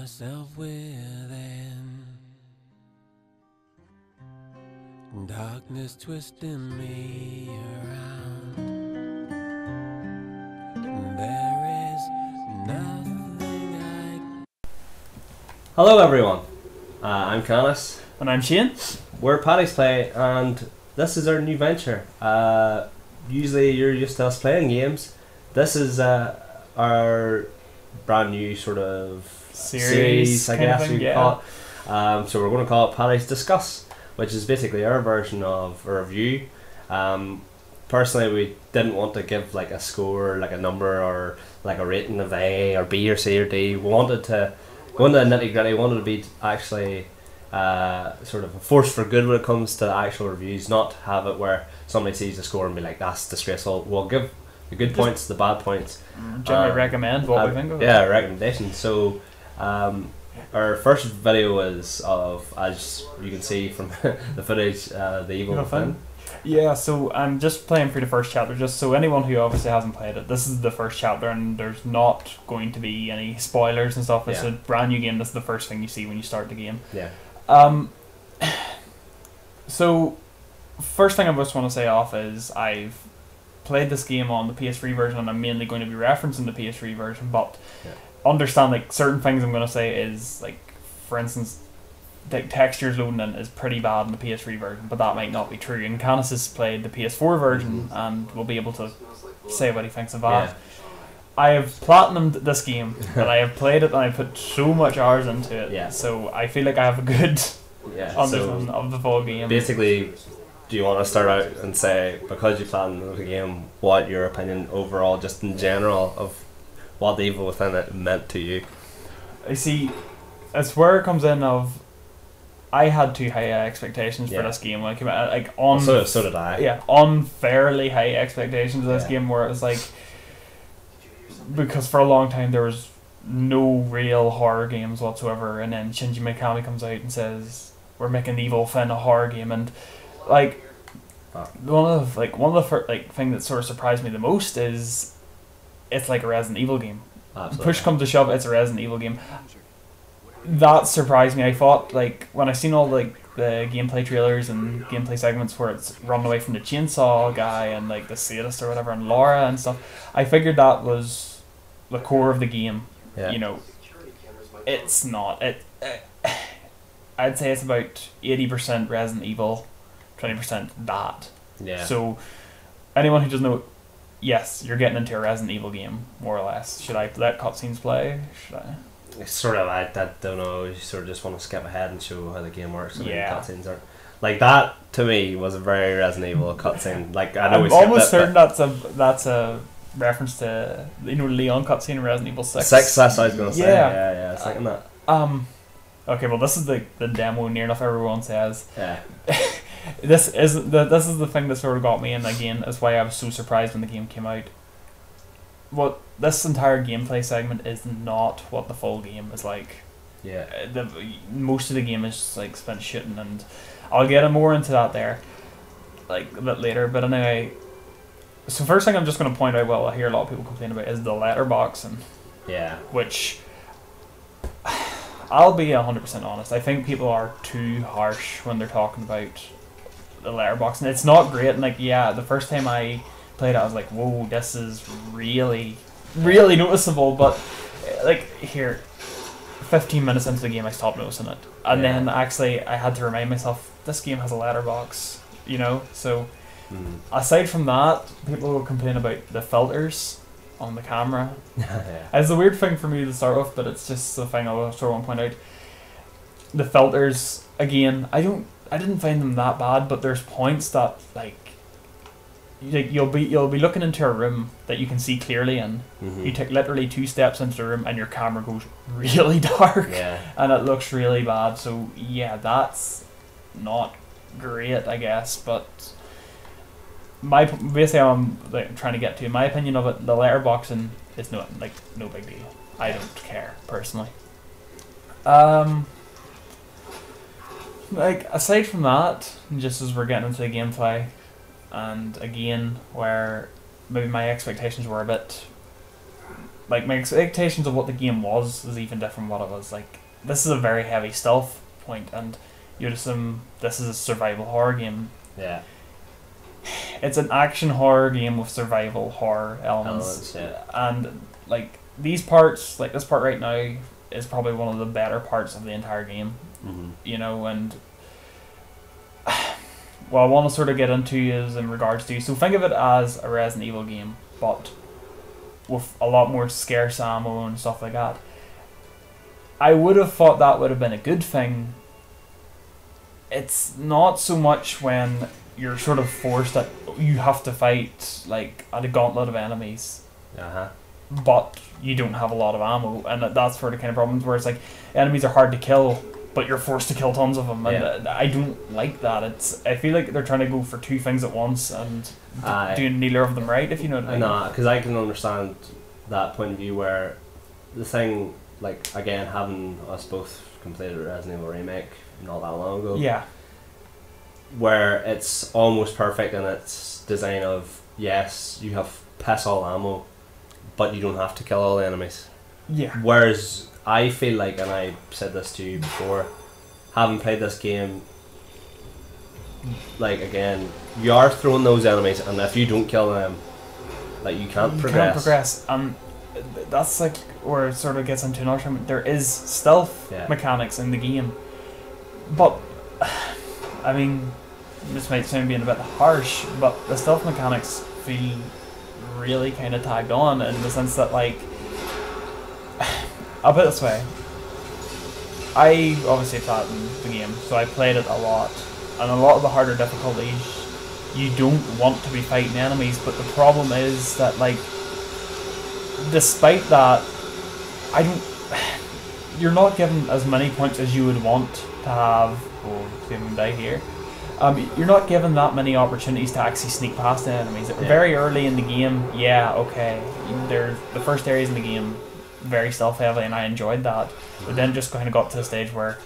myself within. Darkness twisting me around. There is nothing I... Hello everyone, I'm Canis. And I'm Shane. We're Paddy's Play and this is our new venture. Usually you're used to us playing games. This is our brand new sort of series I guess you could call it. So we're going to call it Paddy's Discuss, which is basically our version of a review. Personally, we didn't want to give like a score, like a number or like a rating of A or B or C or D. We wanted to go into the nitty gritty. We wanted to be actually sort of a force for good when it comes to actual reviews, not have it where somebody sees the score and be like, that's disgraceful. We'll give the good points, the bad points. Generally recommend what we think of it. Yeah, recommendations. So our first video is of, as you can see from the footage, the Evil Within. Yeah, so I'm just playing through the first chapter, just so anyone who obviously hasn't played it, this is the first chapter and there's not going to be any spoilers and stuff. It's a brand new game. This is the first thing you see when you start the game. Yeah. So first thing I just want to say off is I've played this game on the PS3 version and I'm mainly going to be referencing the PS3 version, but understand like certain things I'm going to say is like, for instance, the textures loading in is pretty bad in the PS3 version, but that might not be true. And Canis has played the PS4 version and will be able to say what he thinks of that. I have platinumed this game, but I have played it and I put so much hours into it, so I feel like I have a good understanding of the full game. Basically, do you want to start out and say, because you platinumed the game, what your opinion overall, just in general, of what the Evil Within it meant to you? I see, it's where it comes in of, I had too high expectations for this game when it came out. Like So did I. Yeah, unfairly high expectations of this game, where it was like, because for a long time there was no real horror games whatsoever, and then Shinji Mikami comes out and says we're making Evil Within a horror game, and like one of the first thing that sort of surprised me the most is it's like a Resident Evil game. Absolutely. Push comes to shove, it's a Resident Evil game. That surprised me. I thought, like, when I seen all like the gameplay trailers and gameplay segments where it's running away from the chainsaw guy and like the sadist or whatever and Laura and stuff, I figured that was the core of the game. You know, it's not. I'd say it's about 80% Resident Evil, 20% that. Yeah. So anyone who doesn't know, yes, you're getting into a Resident Evil game, more or less. Should I let cutscenes play? Should I? It's sort of like that. Don't know. You sort of just want to skip ahead and show how the game works. And cutscenes are like that. To me, was a very Resident Evil cutscene. Like I know I'm almost certain that's a reference to Leon cutscene in Resident Evil 6. That's what I was gonna say. Yeah. I was thinking that. Okay, well, this is the demo. Near enough everyone says. Yeah. This is the thing that sort of got me, and again, is why I was so surprised when the game came out. What this entire gameplay segment is not what the full game is like. Yeah. Most of the game is just like spent shooting, and I'll get more into that there, like a bit later. But anyway, so first thing I'm just going to point out, well, I hear a lot of people complain about, is the letterboxing. Yeah. Which, I'll be 100% honest, I think people are too harsh when they're talking about the letterboxing. It's not great, and like, the first time I played it, I was like, whoa, this is really, really noticeable, but like, here, 15 minutes into the game I stopped noticing it, and then actually I had to remind myself, this game has a letterbox, you know, so aside from that, people will complain about the filters on the camera. It's a weird thing for me to start with, but it's just the thing I sort of want to point out. The filters, again, I didn't find them that bad, but there's points that like you'll be looking into a room that you can see clearly in. You take literally 2 steps into the room and your camera goes really dark, and it looks really bad. So that's not great, I guess. But basically, I'm trying to get to my opinion of it. The letterboxing is no big deal. I don't care personally. Like, aside from that, just as we're getting into the gameplay, and again, where maybe my expectations were a bit like my expectations of what the game was even different from what it was. Like, this is a very heavy stealth point, and you'd assume this is a survival horror game. Yeah. It's an action horror game with survival horror elements. Yeah. And like these parts, like this part right now, is probably one of the better parts of the entire game. Mm-hmm. You know, and what I want to sort of get into is in regards to, so think of it as a Resident Evil game, but with a lot more scarce ammo and stuff like that. I would have thought that would have been a good thing. It's not so much when you're sort of forced that you have to fight like a gauntlet of enemies, but you don't have a lot of ammo, and that's for the kind of problems where it's like enemies are hard to kill, but you're forced to kill tons of them, and I don't like that. I feel like they're trying to go for two things at once and doing neither of them right, if you know what I mean. No, because I can understand that point of view where the thing, like, again, having us both completed Resident Evil Remake not that long ago, yeah, where it's almost perfect in its design of, yes, you have piss all ammo, but you don't have to kill all the enemies. Yeah. Whereas I feel like, and I said this to you before, having played this game, like, again, you are throwing those enemies, and if you don't kill them, like, you can't progress. That's like where it sort of gets into another term. There is stealth mechanics in the game, but I mean, this might sound being a bit harsh, but the stealth mechanics feel really kind of tagged on in the sense that, like, I'll put it this way. I obviously platinumed the game, so I played it a lot, and a lot of the harder difficulties you don't want to be fighting enemies, but the problem is that, like, despite that, you're not given as many points as you would want to have. Oh, see him die here. You're not given that many opportunities to actually sneak past the enemies. Very early in the game, yeah, okay, the first areas in the game very stealth heavy, and I enjoyed that, but then just kind of got to the stage where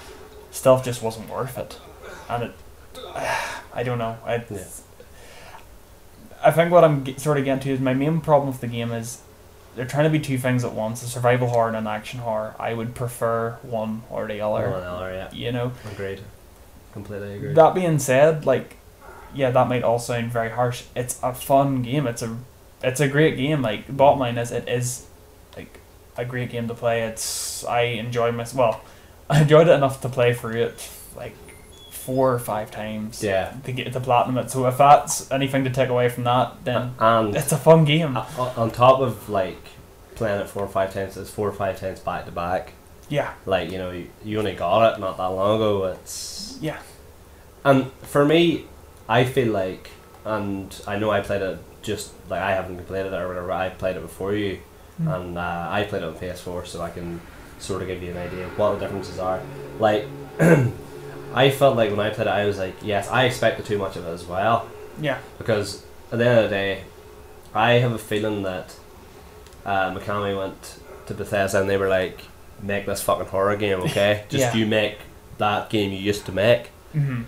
stealth just wasn't worth it, and I don't know. I think what I'm sort of getting to is my main problem with the game is they're trying to be two things at once: a survival horror and an action horror. I would prefer one or the other. One or the other, yeah. You know. Agreed. Completely agreed. That being said, like, yeah, that might all sound very harsh. It's a fun game. It's a great game. Like, the bottom line is, it is like a great game to play. I enjoyed it enough to play through it like 4 or 5 times. Yeah. To get to platinum it. So if that's anything to take away from that, then it's a fun game. On top of, like, playing it 4 or 5 times, it's 4 or 5 times back to back. Yeah. Like, you know, you only got it not that long ago. Yeah. And for me, I feel like, and I know I played it just, like, I haven't completed it or whatever, I played it before you, and I played it on PS4, so I can sort of give you an idea of what the differences are. Like, I felt like when I played it, I was like, yes, I expected too much of it as well. Yeah. Because at the end of the day, I have a feeling that Mikami went to Bethesda and they were like, make this fucking horror game, okay? Just you make that game you used to make. Mm-hmm.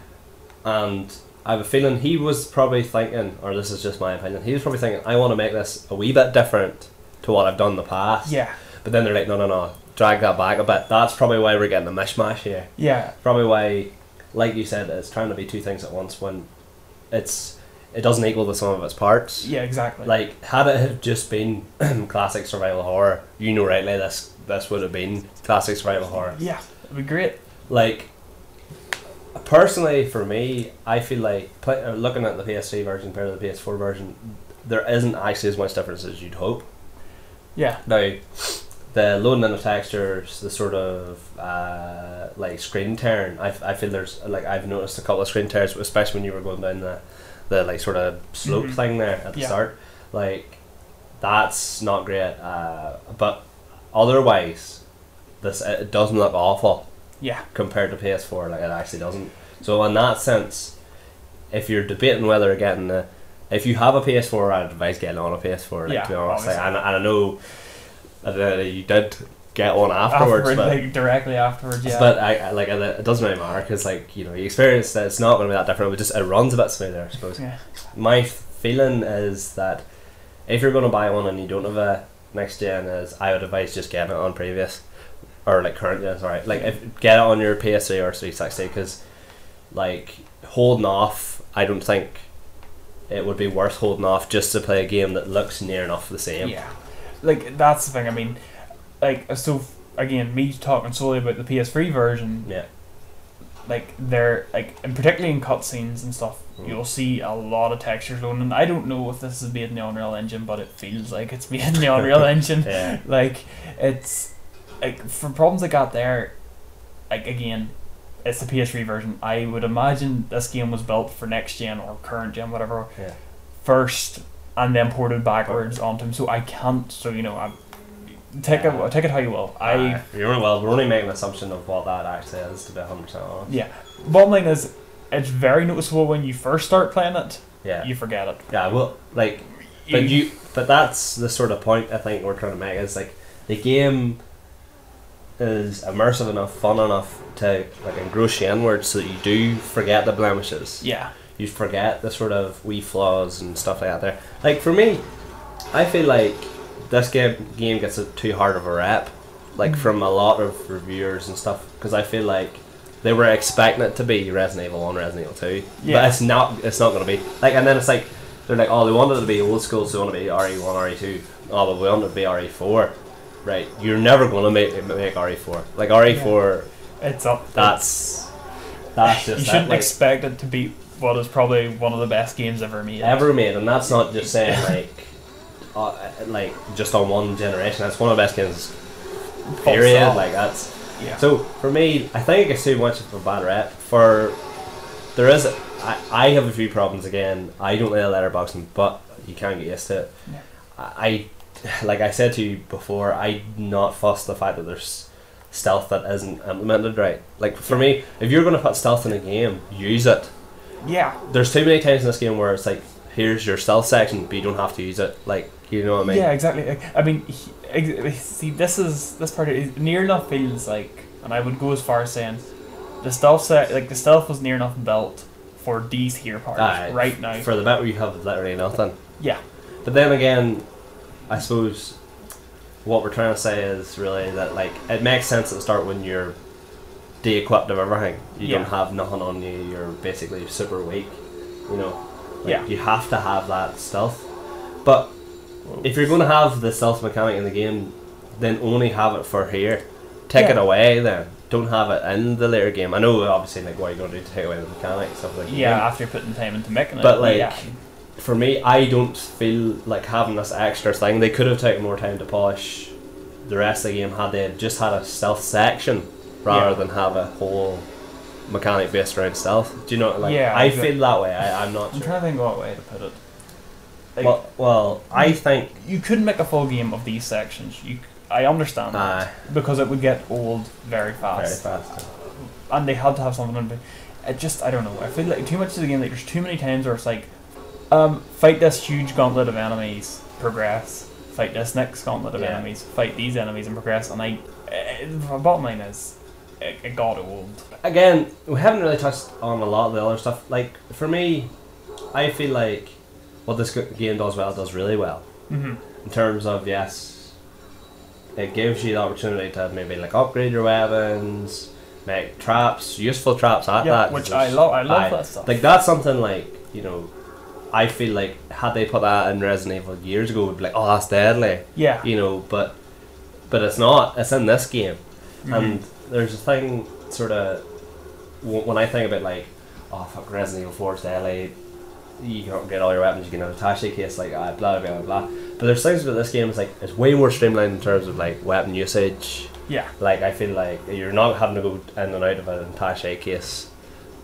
And I have a feeling he was probably thinking, or this is just my opinion, he was probably thinking, I want to make this a wee bit different to what I've done in the past. Yeah. But then they're like, no, drag that back a bit. That's probably why we're getting a mishmash here. Yeah. Probably why, like you said, it's trying to be two things at once when it doesn't equal the sum of its parts. Yeah, exactly. Like, had it have just been classic survival horror, you know rightly, this would have been classic survival horror. Yeah, it'd be great. Like, personally, for me, I feel like looking at the PS3 version compared to the PS4 version, there isn't actually as much difference as you'd hope. Yeah. Now, the loading in the textures, the sort of like screen tearing, I feel there's, like, I've noticed a couple of screen tears, especially when you were going down the like sort of slope thing there at the start. Like, that's not great. But otherwise, it doesn't look awful. Yeah. Compared to PS4, like, it actually doesn't. So in that sense, if you're debating whether getting if you have a PS4, I'd advise getting on a PS4. Like, to be honest, like, and I know you did get one afterwards, but, like, directly afterwards. Yeah. But it doesn't really matter because, like, you know, you experience that it's not going to be that different. It runs a bit smoother, I suppose. Yeah. My feeling is that if you're going to buy one and you don't have next gen is I would advise just getting it on previous or like current gen. Sorry, like if get it on your PS3 or 360 because like holding off, I don't think it would be worth holding off just to play a game that looks near enough the same. Yeah, like that's the thing. I mean, like so again, me talking solely about the PS3 version. Yeah. Like they're like, and particularly in cutscenes and stuff, you'll see a lot of textures loading. And I don't know if this is made in the Unreal Engine, but it feels like it's made in the Unreal Engine. Yeah. Like it's like for problems I got there, like again, it's the PS3 version. I would imagine this game was built for next gen or current gen, whatever, Yeah. first, and then ported backwards onto him. So I can't. So you know, I take it how you will. We're only making an assumption of what that actually is, to be 100% honest. Yeah. Bottom line is, it's very noticeable when you first start playing it. Yeah. You forget it. Yeah, well, like, but that's the sort of point I think we're trying to make is like the game is immersive enough, fun enough to like engross you inwards, so that you do forget the blemishes. Yeah. You forget the sort of wee flaws and stuff like that. There, like for me, I feel like this game gets too hard of a rep, like from a lot of reviewers and stuff, because I feel like they were expecting it to be Resident Evil 1, Resident Evil 2, Yeah. but it's not. It's not going to be like. And then it's like they're like, oh, they wanted it to be old school, so they want to be RE1, RE2. Oh, but we want it to be RE4. Right, you're never going to make RE4. Like RE4, It's up. that's just you it, shouldn't like, expect it to be what is probably one of the best games ever made. and that's not just saying like just on one generation. That's one of the best games. Full Period. stop. Like that's. Yeah. So for me, I think it's too much of a bad rep. I have a few problems again. I don't like letterboxing, but you can get used to it. Yeah. I like I said to you before, I'm not fussed the fact that there's stealth that isn't implemented right. Like for me, if you're going to put stealth in a game, use it. Yeah. There's too many times in this game where it's like, here's your stealth section, but you don't have to use it. Like, you know what I mean? Yeah, exactly. Like, I mean, see, this part near enough feels like, and I would go as far as saying, the stealth was near enough built for these here parts right now. For the bit where you have literally nothing. Yeah. But then again, I suppose what we're trying to say is really that like it makes sense at the start when you're de-equipped of everything. You don't have nothing on you. You're basically super weak. You know. Like, you have to have that stealth. But if you're going to have the stealth mechanic in the game, then only have it for here. Take it away then. Don't have it in the later game. I know obviously like what you're going to do to take away the mechanic stuff like that. Yeah, after you're putting time into making it. But like for me, I don't feel like having this extra thing. They could have taken more time to polish the rest of the game had they just had a stealth section rather than have a whole mechanic based around stealth. Do you know? Like, I feel that way. I'm not. I'm trying to think what way to put it. Like, well, I think you couldn't make a full game of these sections. I understand that because it would get old very fast. Very fast. And they had to have something in it. Just I don't know. I feel like too much of the game. Like there's too many times where it's like, fight this huge gauntlet of enemies, progress. Fight this next gauntlet of enemies, fight these enemies and progress. And the bottom line is, it got old. Again, we haven't really touched on a lot of the other stuff. Like for me, I feel like what this game does really well. Mm-hmm. In terms of it gives you the opportunity to maybe like upgrade your weapons, make traps, useful traps at that. Which I love. I love that stuff. Like that's something like I feel like had they put that in Resident Evil years ago, we'd be like, oh, that's deadly. Yeah. But it's not. It's in this game, mm-hmm. and there's a thing sort of when I think about like, oh fuck, Resident Evil 4 is deadly. You can upgrade all your weapons. You can have a attaché case, like blah blah blah blah. But there's things about this game. It's like it's way more streamlined in terms of like weapon usage. Yeah. Like I feel like you're not having to go in and out of an attaché case.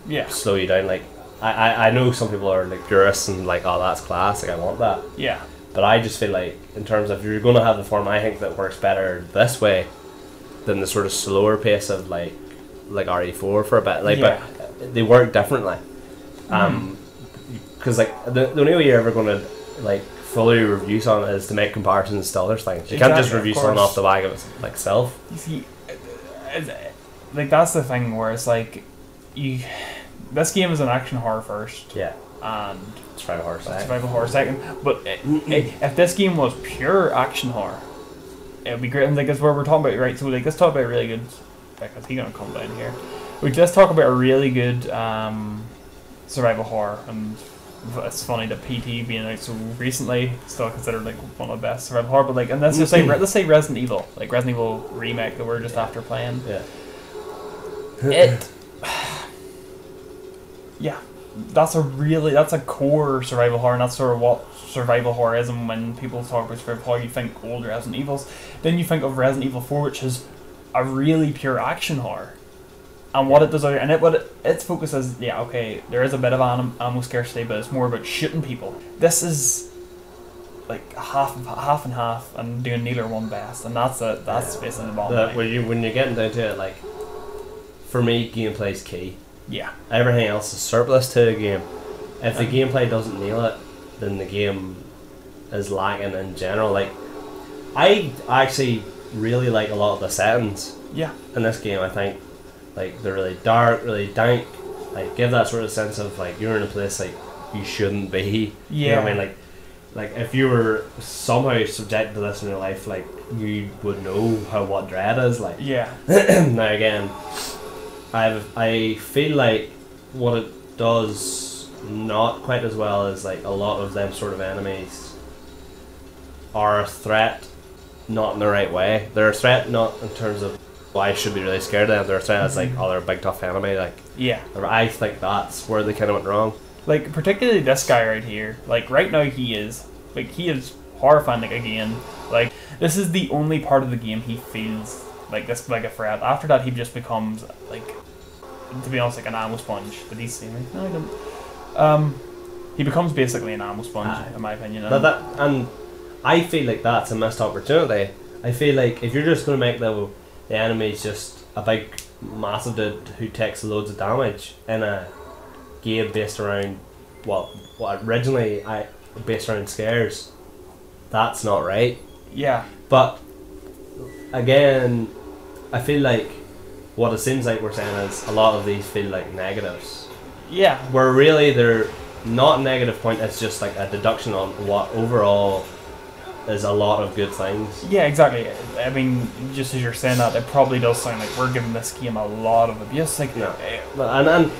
Yeah. Slow you down. Like I know some people are like purists and like, oh, that's class. Like I want that. Yeah. But I just feel like in terms of if you're going to have the form, I think that works better this way than the sort of slower pace of like RE4 for a bit. Like, but they work differently. Because like the only way you're ever going to like fully review something is to make comparisons to other things. You can't just review something off the back of its like self. You see, like that's the thing where it's like this game is an action horror first. Yeah. And survival horror second. But if this game was pure action horror, it'd be great. And like, that's where we're talking about, right? So like, let's talk about a really good. Is he gonna come down here? Let's talk about a really good survival horror, and it's funny that PT being out so recently still considered like one of the best survival horror. But like, and let's just say let's say Resident Evil, like Resident Evil remake that we're just after playing. Yeah. It. Yeah, that's a core survival horror, and that's sort of what survival horror is. And when people talk about survival horror, you think old Resident Evils. Then you think of Resident Evil 4, which is a really pure action horror. And what it does, and its focus is, yeah, okay, there is a bit of ammo scarcity, but it's more about shooting people. This is like half and half, and doing neither one best, and that's basically the bottom line. When you're getting down to it, like, for me, gameplay's key. Yeah. Everything else is surplus to the game. If the gameplay doesn't nail it, then the game is lacking in general. Like, I actually really like a lot of the settings. Yeah. In this game, I think, like, they're really dark, really dank. Like, give that sort of sense of like you're in a place like you shouldn't be. Yeah. You know what I mean? Like if you were somehow subjected to this in your life, like, you would know what dread is like. Yeah. Now again, I feel like what it does not quite as well as like a lot of them sort of enemies are a threat, not in the right way. They're a threat not in terms of I should be really scared of them. They're a threat as like, oh, they're a big tough enemy. Like, yeah. I think that's where they kind of went wrong. Like, particularly this guy right here. Like, right now he is horrifying. Like, again, like, this is the only part of the game he feels like this like a threat. After that, he just becomes like, to be honest, like an ammo sponge. But he's saying like, no, I don't. He becomes basically an ammo sponge, in my opinion. And I feel like that's a missed opportunity. I feel like if you're just going to make the enemies just a big massive dude who takes loads of damage in a game based around what originally based around scares, that's not right. Yeah. But again, I feel like what it seems like we're saying is a lot of these feel like negatives. Yeah. Where really they're not a negative point, it's just like a deduction on what overall is a lot of good things. Yeah, exactly. I mean, just as you're saying that, it probably does sound like we're giving this game a lot of abuse. Like, no. And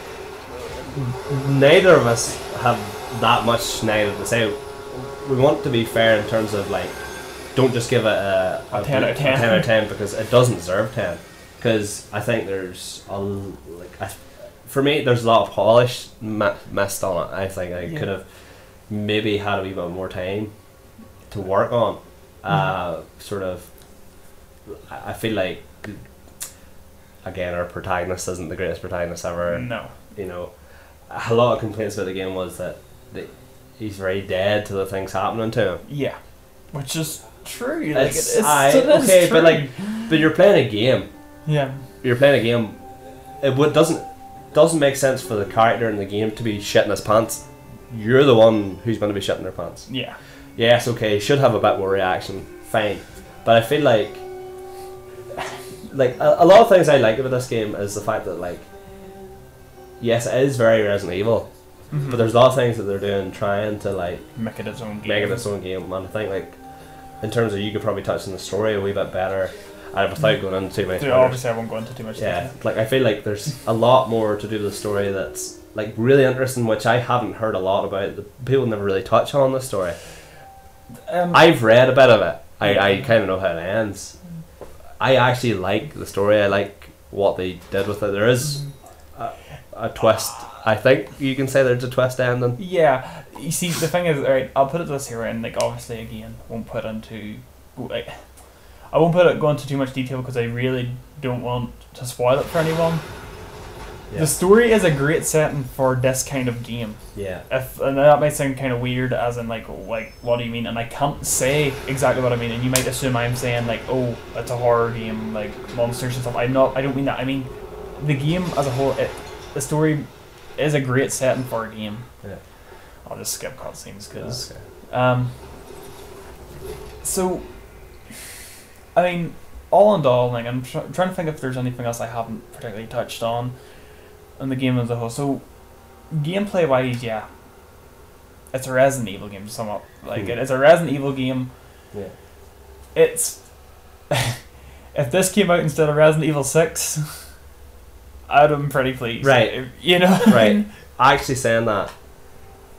neither of us have that much negative to say. We want to be fair in terms of like, don't just give it a 10 out of 10. 10 out of 10 because it doesn't deserve 10. Because I think there's for me, there's a lot of polish missed on it. I think I could have maybe had a wee bit more time to work on. Sort of, I feel like, again, our protagonist isn't the greatest protagonist ever. No. You know, a lot of complaints about the game was that he's very dead to the things happening to him. Yeah, which is true. Like, okay, true. but you're playing a game. Yeah. You're playing a game. It doesn't make sense for the character in the game to be shitting his pants. You're the one who's going to be shitting their pants. Yeah. Yes, okay, should have a bit more reaction. Fine. But I feel like a lot of things I like about this game is the fact that, like, yes, it is very Resident Evil, but there's a lot of things that they're doing trying to, like, make it its own game. And I think, like, in terms of, you could probably touch on the story a wee bit better without going into too much. Obviously, I won't go into too much. Yeah, like, I feel like there's a lot more to do with the story that's, like, really interesting, which I haven't heard a lot about. The people never really touch on the story. I've read a bit of it. I kind of know how it ends. I actually like the story. I like what they did with it. There is a twist. I think you can say there's a twist ending. Yeah. You see, the thing is, alright, I'll put it this here, and like, obviously, again, I won't go into too much detail because I really don't want to spoil it for anyone. Yeah. The story is a great setting for this kind of game. Yeah. And that might sound kind of weird, as in like what do you mean? And I can't say exactly what I mean, and you might assume I'm saying like, oh, it's a horror game, like monsters and stuff. I don't mean that. I mean the game as a whole. The story is a great setting for a game. Yeah. I'll just skip cutscenes because. Okay. So, I mean, all in all, like, I'm trying to think if there's anything else I haven't particularly touched on in the game as a whole. So, gameplay wise, yeah, it's a Resident Evil game. Somewhat like it's a Resident Evil game. Yeah. It's if this came out instead of Resident Evil 6, I'd have been pretty pleased. Right. You know? Right. Actually saying that,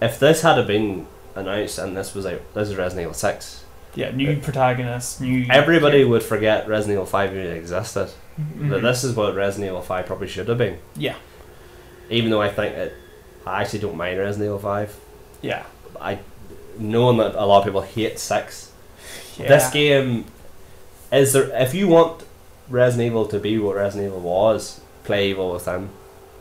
if this had been announced and this was Resident Evil 6, Yeah, new protagonist, new... everybody would forget Resident Evil 5 even existed. Mhm. But this is what Resident Evil 5 probably should have been. Yeah. Even though I actually don't mind Resident Evil 5. Yeah. Knowing that a lot of people hate 6. Yeah. This game is there. If you want Resident Evil to be what Resident Evil was, play Evil Within,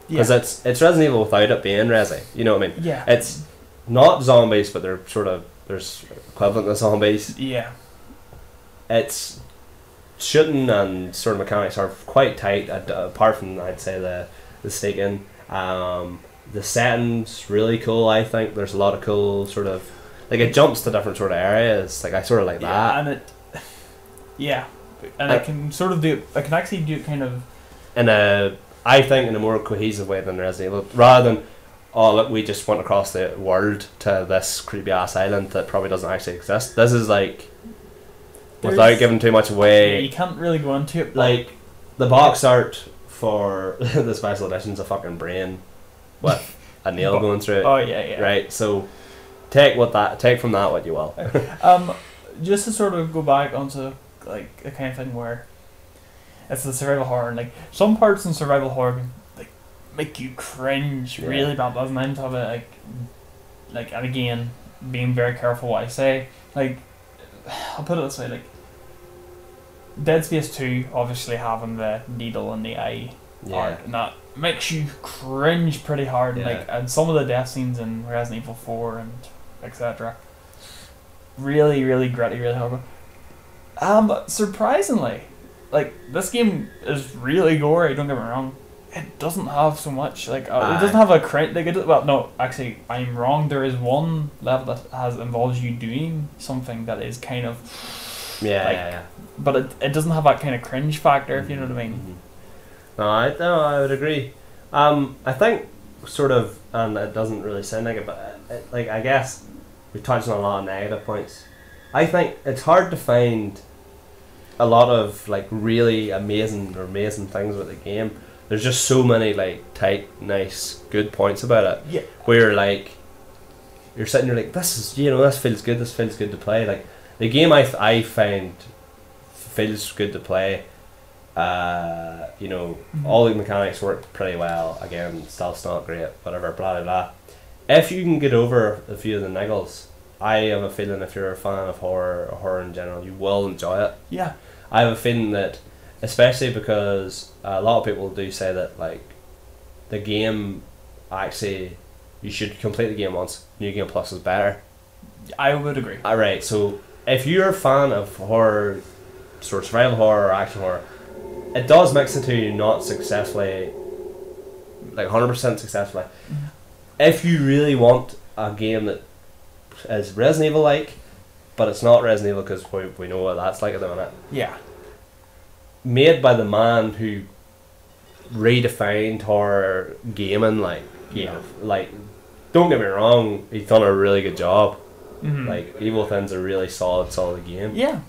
because it's Resident Evil without it being Resi. You know what I mean? Yeah. It's not zombies, but they're sort of there's equivalent to zombies. Yeah. It's shooting and sort of mechanics are quite tight. Apart from I'd say the staking, the setting's really cool. I think there's a lot of cool sort of like it jumps to different sort of areas. Like I sort of like that. And it... Yeah. And I can sort of do... I can actually do it kind of... I think in a more cohesive way than Resident Evil, rather than look, we just went across the world to this creepy ass island that probably doesn't actually exist. This is like without giving too much away. Yeah, you can't really go into it. Like the box art for the special edition's a fucking brain with a nail going through it. Oh yeah. Right, so take from that what you will. Just to sort of go back onto like the kind of thing where it's the survival horror, and like some parts in survival horror can, like make you cringe really bad. But on top of it, like and again, being very careful what I say. Like I'll put it this way, like Dead Space 2 obviously having the needle in the eye art, and that makes you cringe pretty hard. And some of the death scenes in Resident Evil 4 and etc. Really, really gritty, really horrible. But surprisingly, like this game is really gory. Don't get me wrong. It doesn't have so much like it doesn't have a cringe. Like well, no, actually, I'm wrong. There is one level that involves you doing something that is kind of but it doesn't have that kind of cringe factor. If you know what I mean. No, I would agree. I think sort of, and it doesn't really sound like it, but like I guess we touched on a lot of negative points. I think it's hard to find a lot of like really amazing things with the game. There's just so many like tight, nice, good points about it. Yeah. Where like you're sitting there like this feels good. This feels good to play. Like the game I find feels good to play. All the mechanics work pretty well. Again, stealth's not great, whatever, blah blah blah. If you can get over a few of the niggles, I have a feeling if you're a fan of horror or horror in general, you will enjoy it. Yeah. I have a feeling that, especially because a lot of people do say that like the game actually you should complete the game once. New Game Plus is better. I would agree. Alright, so if you're a fan of horror, sort of survival horror or action horror, it does mix into you not successfully, like 100% successfully. Mm-hmm. If you really want a game that is Resident Evil like, but it's not Resident Evil because we know what that's like at the minute. Yeah. Made by the man who redefined horror gaming, like don't get me wrong, he's done a really good job. Mm-hmm. Like Evil Within's a really solid game. Yeah.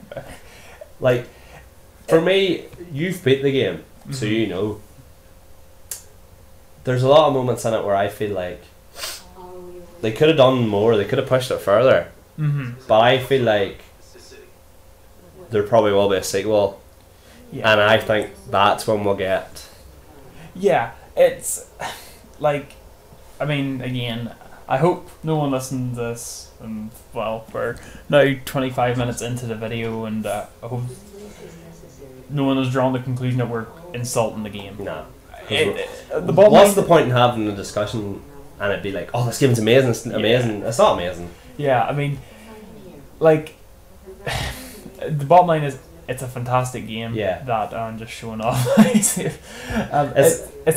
Like for me, you've beat the game, so you know. There's a lot of moments in it where I feel like they could have done more. They could have pushed it further. Mm-hmm. But I feel like there probably will be a sequel, and I think that's when we'll get. Yeah, it's like, I mean, again, I hope no one listens to this, and well, we're now 25 minutes into the video, and I hope no one has drawn the conclusion that we're insulting the game. No. What's the point in having a discussion and it'd be like, oh, this game's amazing, it's amazing. It's not amazing. Yeah, I mean, like, the bottom line is, it's a fantastic game. Yeah. That I'm just showing off. It's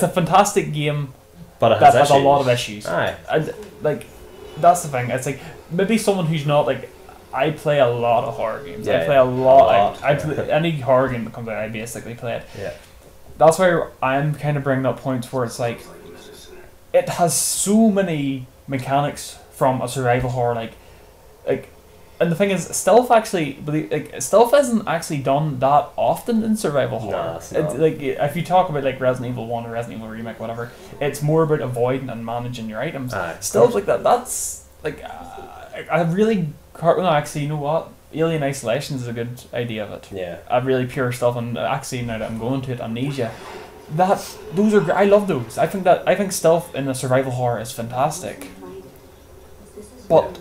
a fantastic game, but it that has has a lot of issues. Aye. And, like, that's the thing. It's like maybe someone who's not like. I play a lot of horror games. I play a lot. I play any horror game that comes out. I basically play it. Yeah. That's where I'm kind of bringing up points where it's like, it has so many mechanics from a survival horror. Like And the thing is, stealth actually, stealth isn't actually done that often in survival No, horror. it's not. Like if you talk about like Resident Evil 1 or Resident Evil Remake, whatever, it's more about avoiding and managing your items. Stealth like that, that's like I really no, actually, you know what? Alien Isolation is a good idea of it. Yeah. A really pure stuff, and actually now that I'm going to it, Amnesia. Those are I love those. I think stealth in a survival horror is fantastic. But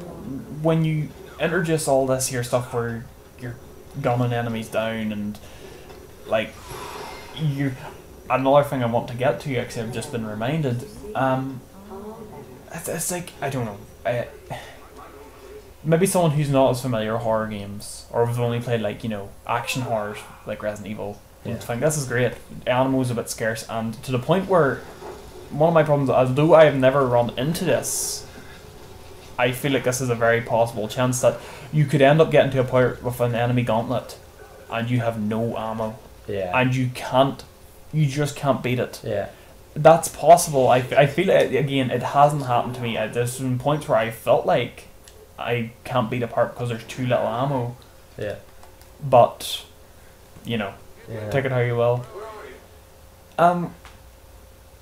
when you introduce all this here stuff where you're gunning enemies down and like you, another thing I want to get to, actually I've just been reminded, it's like, I don't know, maybe someone who's not as familiar with horror games or has only played like, you know, action horrors like Resident Evil would think this is great. Animals a bit scarce, and to the point where one of my problems, although I have never run into this, I feel like this is a very possible chance that you could end up getting to a point with an enemy gauntlet and you have no ammo. Yeah. And you just can't beat it. Yeah. That's possible. I feel it, again, it hasn't happened to me. There's been points where I felt like I can't beat a part because there's too little ammo. Yeah. But, you know, take it how you will. The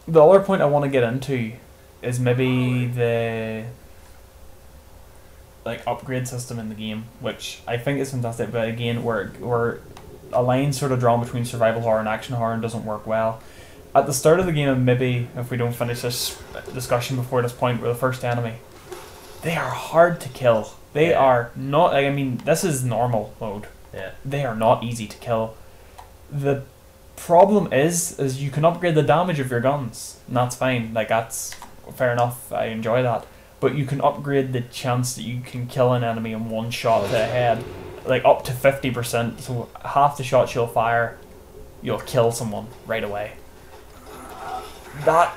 other point I want to get into is maybe the like upgrade system in the game, which I think is fantastic, but again, where a line sort of drawn between survival horror and action horror and doesn't work well. At the start of the game, and maybe if we don't finish this discussion before this point, with the first enemy, they are hard to kill. They are not. I mean, this is normal mode. Yeah. They are not easy to kill. The problem is you can upgrade the damage of your guns, and that's fine. Like, that's fair enough. I enjoy that. But you can upgrade the chance that you can kill an enemy in one shot to the head, like up to 50%. So half the shots you'll fire, you'll kill someone right away. That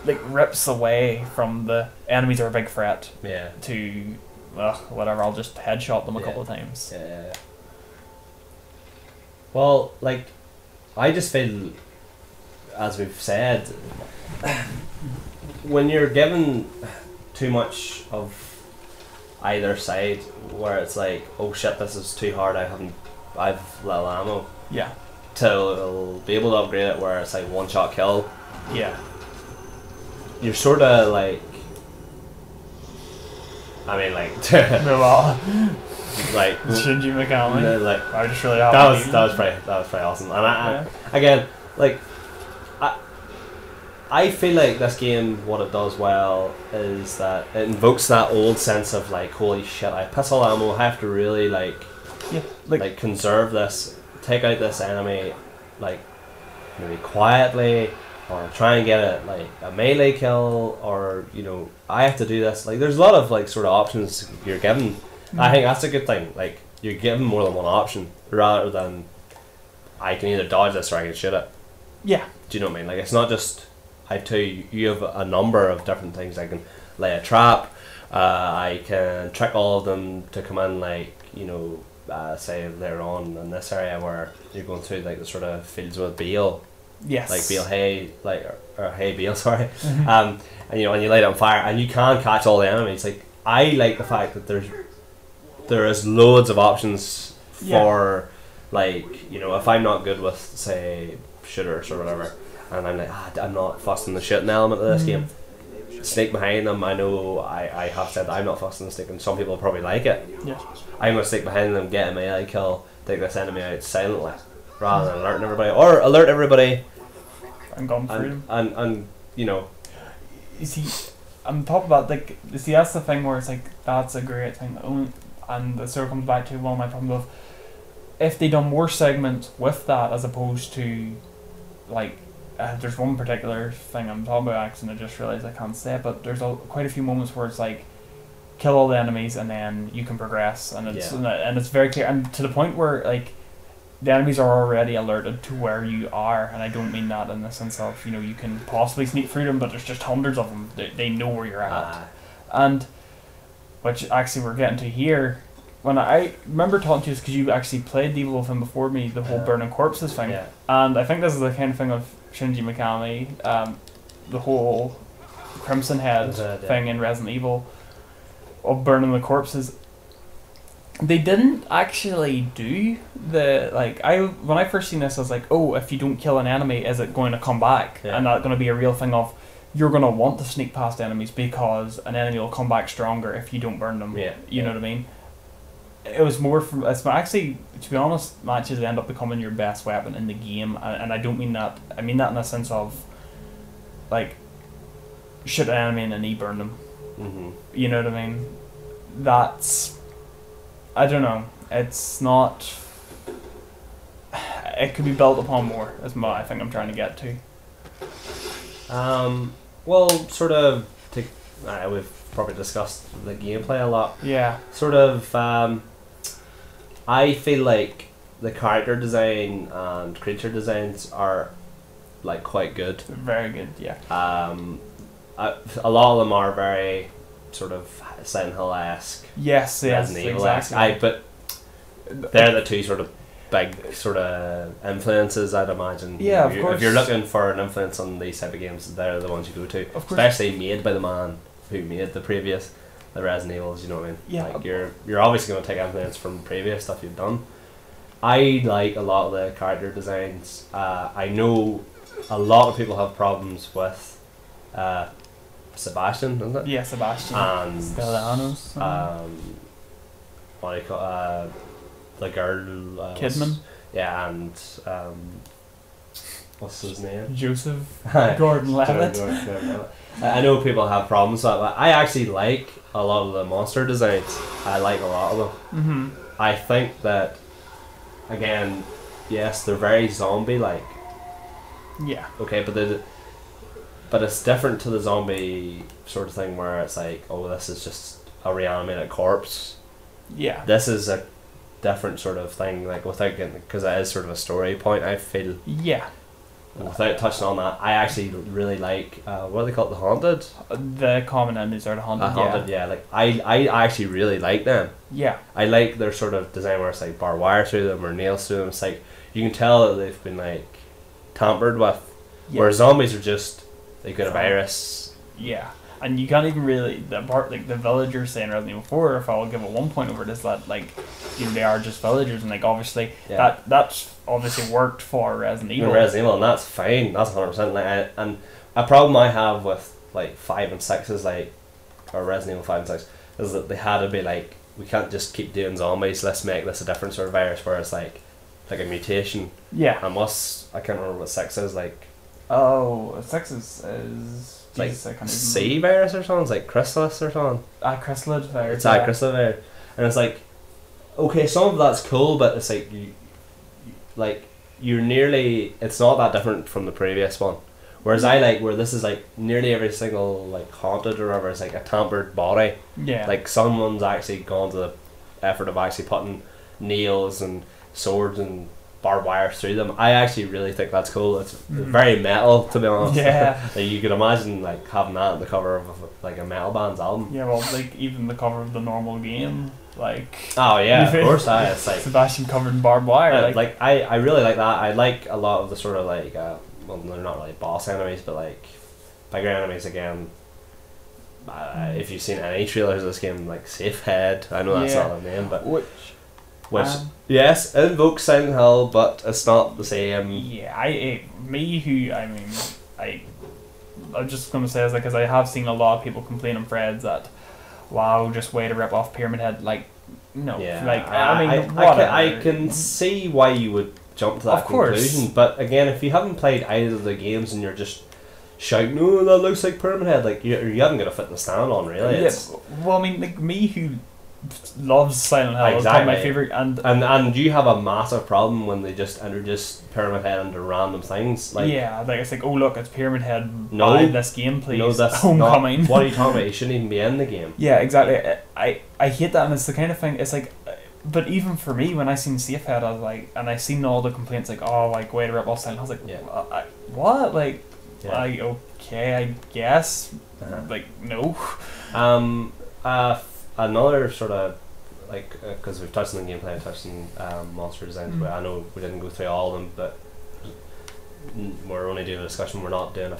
like rips away from the enemies are a big threat. Yeah. To whatever, I'll just headshot them a couple of times. Yeah. Well, like, I just feel, as we've said, when you're given too much of either side, where it's like, oh shit, this is too hard, I've little ammo. Yeah. To be able to upgrade it where it's like one shot kill. Yeah. You're sort of like, I mean, like, like Shinji Mikami. like I just really that was pretty awesome. And again, like, I feel like this game, what it does well is that it invokes that old sense of like, holy shit, I have pistol ammo, I have to really like conserve this, take out this enemy, like maybe quietly, or try and get it like a melee kill, or you know, I have to do this. Like, there's a lot of like sort of options you're given. I think that's a good thing. Like, you're given more than one option rather than I can either dodge this or I can shoot it. Yeah. Do you know what I mean? Like, it's not just I have two. You have a number of different things. I can lay a trap. I can trick all of them to come in. Like, you know, say later on in this area where you're going through like the sort of fields with Beale. Yes. Like Beale Hay, like or Hay Beale, sorry. And you know, and you light it on fire, and you can catch all the enemies. Like, I like the fact that there is loads of options for, like, you know, if I'm not good with, say, shooters or whatever, and I'm like, I'm not fussed on the shooting element of this game, sneak behind them. I know I have said that I'm not fussed on the sneaking. Some people probably like it. Yeah. I'm going to sneak behind them, get a melee kill, take this enemy out silently, rather than alerting everybody, or alert everybody and gone through them. And you know, you see, on top of that, like, you see, that's the thing where it's like, that's a great thing. And it sort of comes back to one of my problems of, if they done more segments with that as opposed to, like, there's one particular thing I'm talking about actually, and I just realised I can't say it, but there's quite a few moments where it's like, kill all the enemies and then you can progress, and it's very clear, and to the point where like the enemies are already alerted to where you are, and I don't mean that in the sense of, you know, you can possibly sneak through them, but there's just hundreds of them. They know where you're at, and which actually we're getting to here. When I remember talking to you, because you actually played Evil Within before me, the whole burning corpses thing, and I think this is the kind of thing of Shinji Mikami, the whole Crimson Head thing in Resident Evil, of burning the corpses. They didn't actually do the when I first seen this I was like, oh, if you don't kill an enemy, is it going to come back? Yeah. And that's going to be a real thing of you're going to want to sneak past enemies because an enemy will come back stronger if you don't burn them. Yeah. You know what I mean? It was more from it's actually, to be honest, matches end up becoming your best weapon in the game, and I don't mean that. I mean that in a sense of like shoot an enemy and then burn them. Mm-hmm. You know what I mean? That's, I don't know. It's not. It could be built upon more. Is what I think I'm trying to get to. Well, sort of. We've probably discussed the gameplay a lot. Yeah. Sort of. I feel like the character design and creature designs are like quite good. Very good. Yeah. A lot of them are very sort of Silent Hill-esque. Yes. Yes. Resident Evil-esque. Exactly. But they're the two sort of big sort of influences, I'd imagine. Yeah, of If course. you're looking for an influence on these type of games, they're the ones you go to. Of course. Especially made by the man who made the Resident Evils, you know what I mean? Yeah. Like you're obviously going to take influence from previous stuff you've done. I like a lot of the character designs. I know a lot of people have problems with Sebastian, isn't it? Yeah, Sebastian. And Stellanos. what do you call the girl? Kidman. Yeah, and what's his name? Joseph Gordon-Levitt. Gordon-Levitt. I know people have problems with that, but I actually like a lot of the monster designs. I like a lot of them. Mm-hmm. I think that, again, yes, they're very zombie-like. Yeah. Okay, but it's different to the zombie sort of thing where it's like, oh, this is just a reanimated corpse. Yeah. This is a different sort of thing, like without getting, because it is sort of a story point, I feel. Yeah. Without touching on that, I actually really like what do they call it, the haunted? The common enemies are the haunted. Haunted, yeah. Like I actually really like them. Yeah. I like their sort of design where it's like barbed wire through them or nails through them. It's like you can tell that they've been like tampered with. Yeah. Whereas zombies are just they got a virus. Yeah. And you can't even really the part like the villagers saying Resident Evil 4, if I'll give it 1 point over it, is that like, you know, they are just villagers, and like obviously that's obviously worked for Resident Evil. Resident Evil, and that's fine. That's 100%. Like, and a problem I have with like 5 and 6 is like, or Resident Evil 5 and 6, is that they had to be like, we can't just keep doing zombies. Let's make this a different sort of virus where it's like a mutation. Yeah. And I can't remember what 6 is like. Oh, 6 is Like Jesus, I can't even C virus or something. It's like Chrysalis or something. Chrysalid virus. It's a Chrysalis virus, and it's like, okay, some of that's cool, but it's like you're nearly. It's not that different from the previous one. Whereas I like where this is like nearly every single like haunted or whatever is like a tampered body. Yeah. Like someone's actually gone to the effort of actually putting nails and swords and barbed wire through them. I actually really think that's cool. It's very metal, to be honest. Yeah. Like you could imagine like having that on the cover of like a metal band's album. Yeah, well, like even the cover of the normal game, like. Oh yeah, of course. It's like Sebastian covered in barbed wire. I really like that. I like a lot of the sort of like well, they're not really boss enemies, but like bigger enemies again. If you've seen any trailers of this game, like Safe Head, I know that's not the name, but which yes, invokes Silent Hill, but it's not the same. Yeah, I'm just gonna say is like, because I have seen a lot of people complain on threads that, wow, just way to rip off Pyramid Head. Like, no, yeah, like I can see why you would jump to that conclusion, but again, if you haven't played either of the games and you're just shouting, "No, that looks like Pyramid Head," like you haven't got a foot in the stand on, really. Yeah, well, I mean, like me who loves Silent Hill, it's probably my favourite, and you have a massive problem when they just introduce Pyramid Head into random things. Like, yeah, like it's like, oh look, it's Pyramid Head. Buy this game, please. No, that's Homecoming. What are you talking about? It shouldn't even be in the game. Yeah, exactly. I hate that, and it's the kind of thing. It's like, but even for me, when I seen Safe Head, I was like, and I seen all the complaints like, oh, like way to rip off Silent Hill. I was like, yeah. What? Like, okay, I guess. Like, no. Another sort of like, because we've touched on the gameplay, touched on monster designs, but I know we didn't go through all of them, but we're only doing a discussion. We're not doing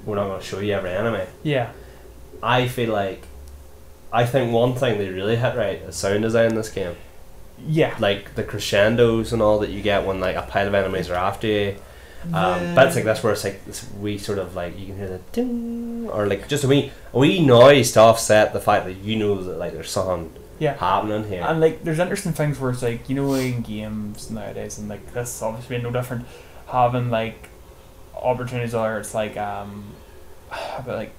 we're not going to show you every enemy. Yeah. I feel like I think one thing they really hit right is sound design in this game. Yeah. Like the crescendos and all that you get when like a pile of enemies are after you. Bits like this where it's like this wee sort of like you can hear the ding or like just a wee noise to offset the fact that you know that like there's something happening here. And like there's interesting things where it's like, you know, in games nowadays, and like this obviously no different, having like opportunities where it's like about like,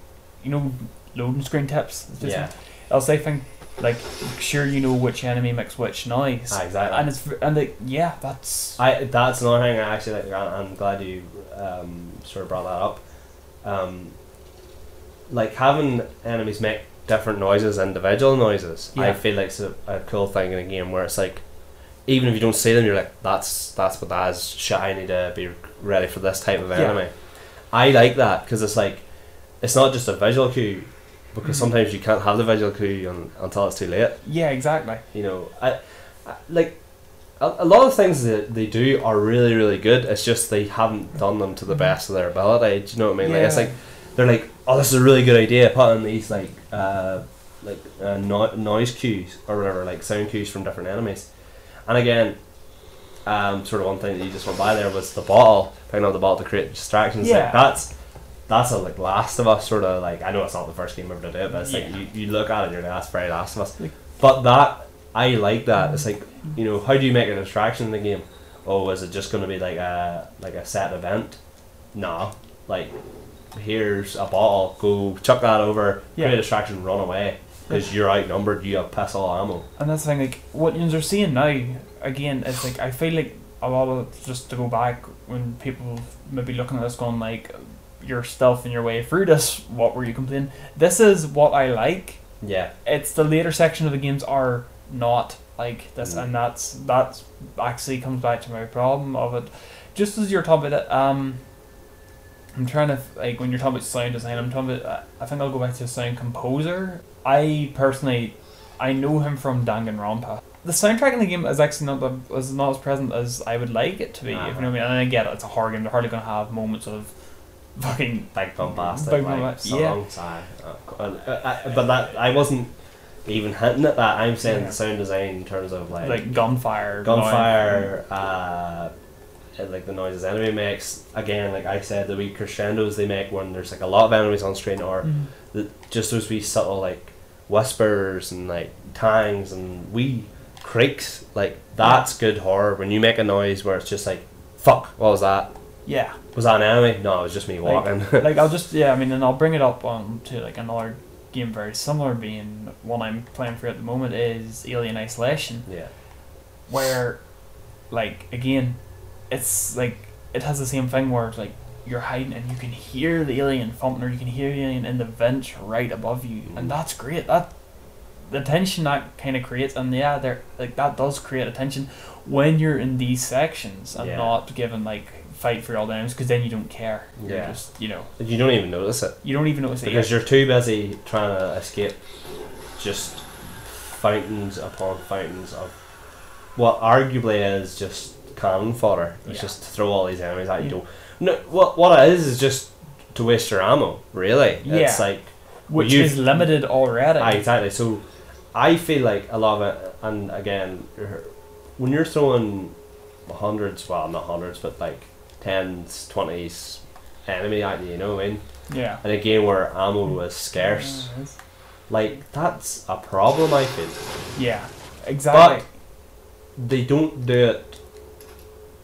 you know, loading screen tips. It's just I'll say thing like, sure, you know which enemy makes which noise. Exactly. And like that's that's another thing I actually like. I'm glad you sort of brought that up. Like having enemies make different noises, individual noises. I feel like it's a cool thing in a game where it's like, even if you don't see them, you're like, that's what that is. Shit, I need to be ready for this type of enemy. I like that because it's like, it's not just a visual cue, because sometimes you can't have the visual cue until it's too late. Yeah, exactly. You know, I like a lot of things that they do are really, really good. It's just they haven't done them to the best of their ability. Do you know what I mean? Like, it's like they're like, oh, this is a really good idea, putting these noise cues or whatever, like sound cues from different enemies. And again, sort of one thing that you just went by there was the bottle, picking up the bottle to create distractions. Yeah. Like that's a like Last of Us sort of like, I know it's not the first game ever to do it, but it's like you look at it and you're like, that's very Last of Us. Like, but that, I like that. It's like, you know, how do you make a distraction in the game? Oh, is it just going to be like a set event? No, like, here's a bottle, go chuck that over, create a distraction, run away, because you're outnumbered, you have piss all ammo. And that's the thing, like what you're seeing now, again, it's like, I feel like a lot of, just to go back, when people maybe looking at this going like, you're stealthing your way through this, what were you complaining? This is what I like. Yeah. It's the later section of the games are not like this, and that's actually comes back to my problem of it. Just as you're talking about it, I'm trying to, like, when you're talking about sound design, I'm talking about, I think I'll go back to the sound composer. I personally, I know him from Danganronpa. The soundtrack in the game is actually not as present as I would like it to be, if you know what I mean. And I get it, it's a horror game, they're hardly going to have moments of fucking big bombastic songs. But that, I wasn't even hinting at that. I'm saying the sound design in terms of like gunfire, like the noises enemy makes. Again, like I said, the wee crescendos they make when there's like a lot of enemies on screen, or just those wee subtle like whispers and like tangs and wee creaks. Like that's good horror. When you make a noise where it's just like, fuck, what was that? Yeah. Was that an enemy? No, it was just me walking. Like I'll just and I'll bring it up to like another game very similar, being one I'm playing for at the moment, is Alien Isolation. Yeah. Where, like, again, it's like it has the same thing where it's like you're hiding and you can hear the alien thumping, or you can hear the alien in the vent right above you, and that's great. That the tension that kind of creates, and there like that does create a tension when you're in these sections and not given like fight for all the enemies, because then you don't care. You're just, you know, you don't even notice it. You don't even notice it because you're too busy trying to escape just fountains upon fountains of what arguably is just cannon fodder. It's just to throw all these enemies at you. Don't. No, what it is just to waste your ammo. Really, it's like which is limited already. Exactly. So I feel like a lot of it, and again, when you're throwing hundreds, well, not hundreds, but like 10s, 20s enemy at you, you know what I mean? Yeah. In a game where ammo was scarce, like that's a problem, I feel. Yeah, exactly. But they don't do it.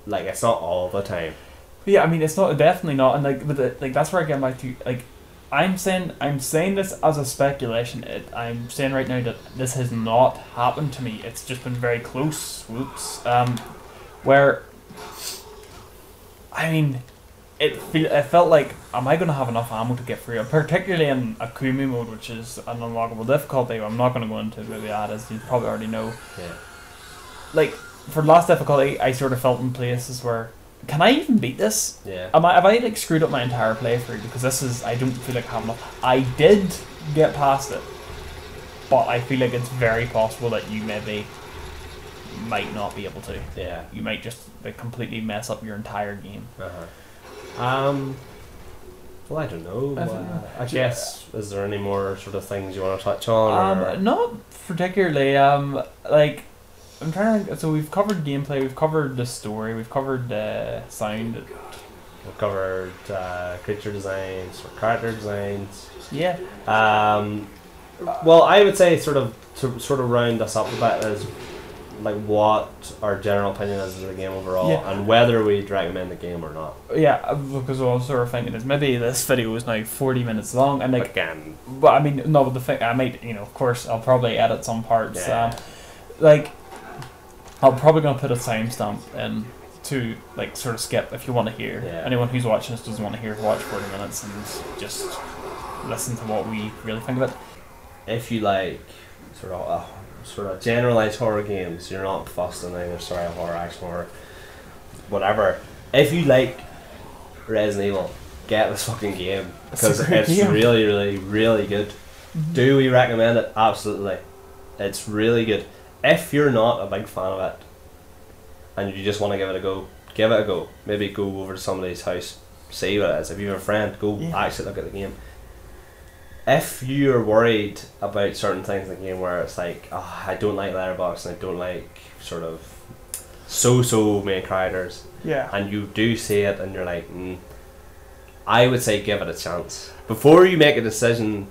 Like, it's not all the time. Yeah, I mean, it's not, definitely not, and like that's where I get back to, like, I'm saying this as a speculation. I'm saying right now that this has not happened to me. It's just been very close swoops, where, I mean, it felt like, am I going to have enough ammo to get through it? Particularly in Akumi mode, which is an unlockable difficulty. I'm not going to go into maybe that, as you probably already know. Yeah. Like, for last difficulty, I sort of felt in places where, can I even beat this? Yeah. Have I like screwed up my entire playthrough? Because I don't feel like I have enough. I did get past it, but I feel like it's very possible that you maybe might not be able to. Yeah. You might just like completely mess up your entire game. Well, I don't know. I don't know. I guess, is there any more sort of things you want to touch on? Or? Not particularly. Like I'm trying to. So we've covered gameplay, we've covered the story, we've covered sound. We've covered creature designs, or character designs. Yeah. Well, I would say sort of to sort of round us up a bit is like what our general opinion is of the game overall, Yeah. and whether we'd recommend the game or not. Yeah, because what I was sort of thinking is maybe this video is now 40 minutes long, and like, Again, but I mean, no, but the thing I might, of course, I'll probably edit some parts. Yeah. Like, I'm probably gonna put a timestamp in to like sort of skip if you want to hear. Yeah. Anyone who's watching this doesn't want to hear watch 40 minutes and just listen to what we really think of it. if you like sort of generalized horror games, you're not fussed on either survival horror, action horror, whatever. If you like Resident Evil, get this fucking game because It's a great it's game. really, really, really good. Do we recommend it? Absolutely. It's really good. If you're not a big fan of it and you just want to give it a go, give it a go. Maybe go over to somebody's house, see what it is. If you have a friend, go actually look at the game. If you're worried about certain things in the game where it's like, oh, I don't like Letterboxd and I don't like sort of so main characters, Yeah. and you do see it and you're like, I would say give it a chance. Before you make a decision,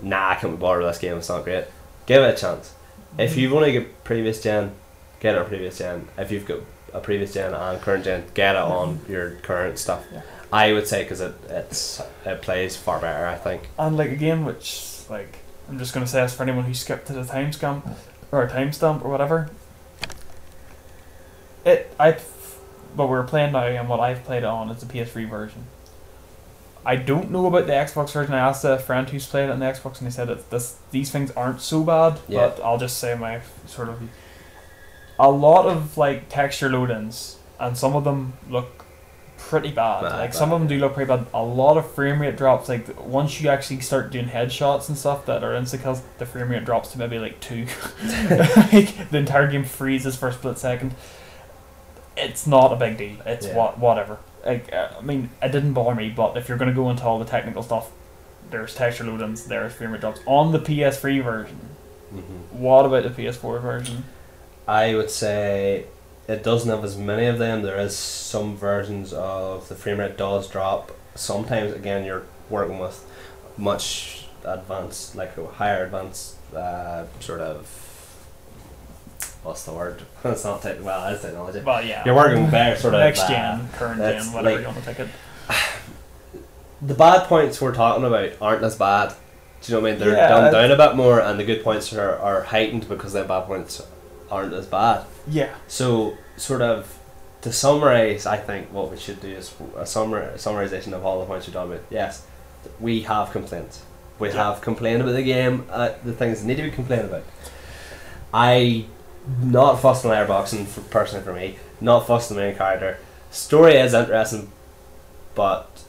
I can't be bothered with this game, it's not great, give it a chance. If you've only got previous gen, get it on previous gen. If you've got a previous gen and current gen, get it on your current stuff. Yeah. I would say because it plays far better, I think. And like a game which, like, I'm just gonna say this for anyone who skipped to the timestamp or whatever. What we're playing now and what I've played it on is the PS3 version. I don't know about the Xbox version. I asked a friend who's played it on the Xbox and he said that these things aren't so bad. Yeah. But I'll just say my sort of a lot of like texture load-ins and some of them look pretty bad. Like some of them do look pretty bad. A lot of frame rate drops. Like once you actually start doing headshots and stuff that are insta kills, the frame rate drops to maybe like 2. Like the entire game freezes for a split second. It's not a big deal. It's whatever. Like I mean, it didn't bother me. But if you're gonna go into all the technical stuff, there's texture load-ins, there's frame rate drops on the PS3 version. What about the PS4 version? I would say it doesn't have as many of them. There is some versions of the frame rate does drop. Sometimes again you're working with much advanced, like higher advanced sort of, what's the word? It's not well, it's technology. Well, yeah. You're working with better sort of next gen, current that's gen, whatever like- you want to take it. the bad points we're talking about aren't as bad. Do you know what I mean? They're Yeah, dumbed down a bit more, and the good points are heightened because the bad points aren't as bad. Yeah. So, sort of, to summarise, I think what we should do is a summarisation of all the points we're talking about. Yes, we have complaints. We have complained about the game, the things that need to be complained about. Not fussed on airboxing, personally for me, not fussed on the main character. Story is interesting, but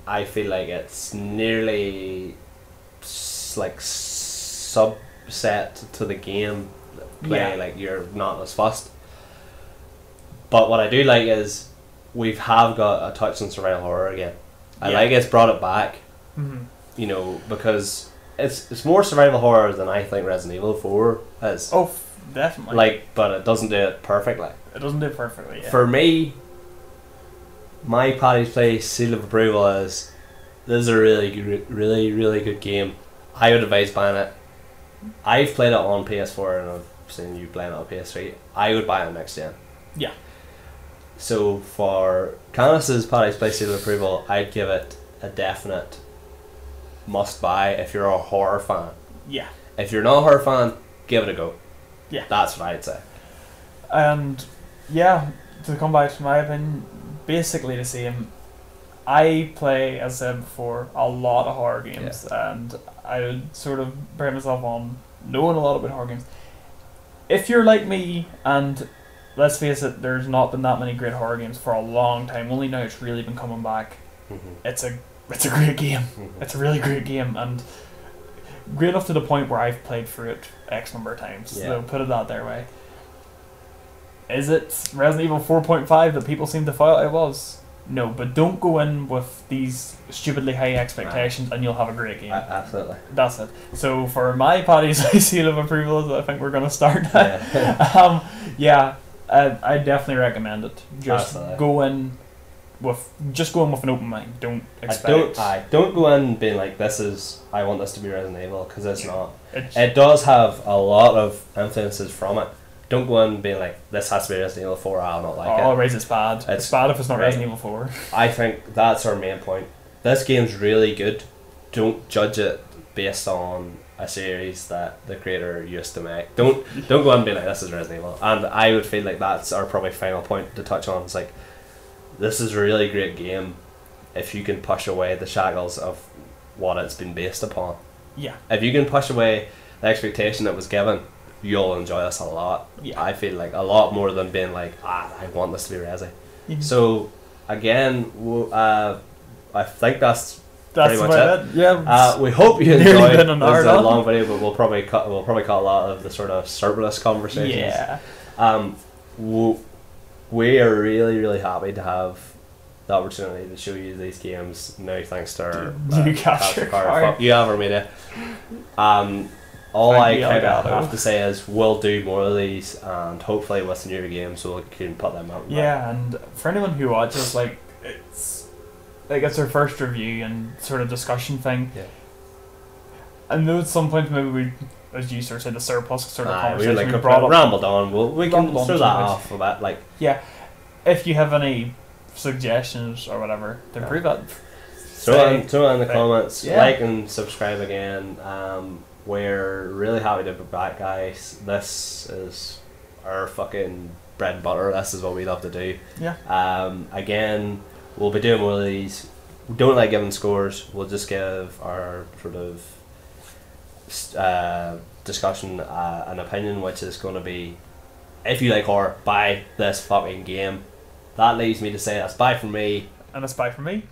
I feel like it's nearly like subset to the game play, like you're not as fussed. But what I do like is we have got a touch on survival horror again. I like it's brought it back, because it's more survival horror than I think Resident Evil 4 is. Oh, definitely. Like, but it doesn't do it perfectly. It doesn't do it perfectly. Yeah. For me, my Paddy's Place seal of approval is this is a really good game. I would advise buying it. I've played it on PS4 and I've seen you playing it on PS3. I would buy it next gen. Yeah. So for Canis's Paddy's Place seal of approval, I'd give it a definite must buy if you're a horror fan. Yeah. If you're not a horror fan, give it a go. Yeah. That's what I'd say. And yeah, to come back to my opinion, basically the same. I play, as I said before, a lot of horror games, and I would sort of bring myself on knowing a lot about horror games. If you're like me, and let's face it, there's not been that many great horror games for a long time. Only now it's really been coming back. It's a great game. It's a really great game, and great enough to the point where I've played through it X number of times. So put it that their way. Is it Resident Evil 4.5 that people seem to file? It was. No, but don't go in with these stupidly high expectations, and you'll have a great game. Absolutely. That's it. So for my Paddy's Eye seal of approval, I think we're going to start. Yeah. I definitely recommend it. Just Absolutely. go in with an open mind. Don't expect. Don't go in being like, I want this to be Resident Evil, because it's not. It's- It does have a lot of influences from it. Don't go in being like, this has to be Resident Evil 4, I'll not like it. Always it's bad. It's It's- bad if it's not right. Resident Evil 4. I think that's our main point. This game's really good. Don't judge it based on a series that the creator used to make. Don't go in and be like, this is Resident Evil. And I would feel like that's our probably final point to touch on. It's like, this is a really great game if you can push away the shackles of what it's been based upon. Yeah. If you can push away the expectation that was given, you'll enjoy this a lot. Yeah. I feel like a lot more than being like, I want this to be Resi. Mhm. So again, I think that's That's pretty much about it. Yeah. we hope you Nearly enjoyed. been an hour This is a long. long video, but we'll probably cut a lot of the sort of surplus conversations. yeah. We are really, really happy to have the opportunity to show you these games now, thanks to our You capture card. Fuck you, Avermedia. All Thank I you, kind of Elgato. have to say is we'll do more of these, and hopefully with newer games we can put them out. Yeah, and for anyone who watches, it's our first review and sort of discussion thing. Yeah. I know at some point maybe we, as you sort of said, the surplus sort of we conversation like we brought up. rambled on. We can Rambled on throw too that much. off a bit. Like, Yeah, if you have any suggestions or whatever to improve that, throw it in the Right. comments. Yeah. Like and subscribe again. We're really happy to be back, guys. This is our fucking bread and butter. This is what we love to do. yeah, Again, we'll be doing more of these. We don't like giving scores. We'll just give our sort of discussion, an opinion, which is going to be, if you like horror, buy this fucking game. That leaves me to say that's bye from me. and it's bye from me.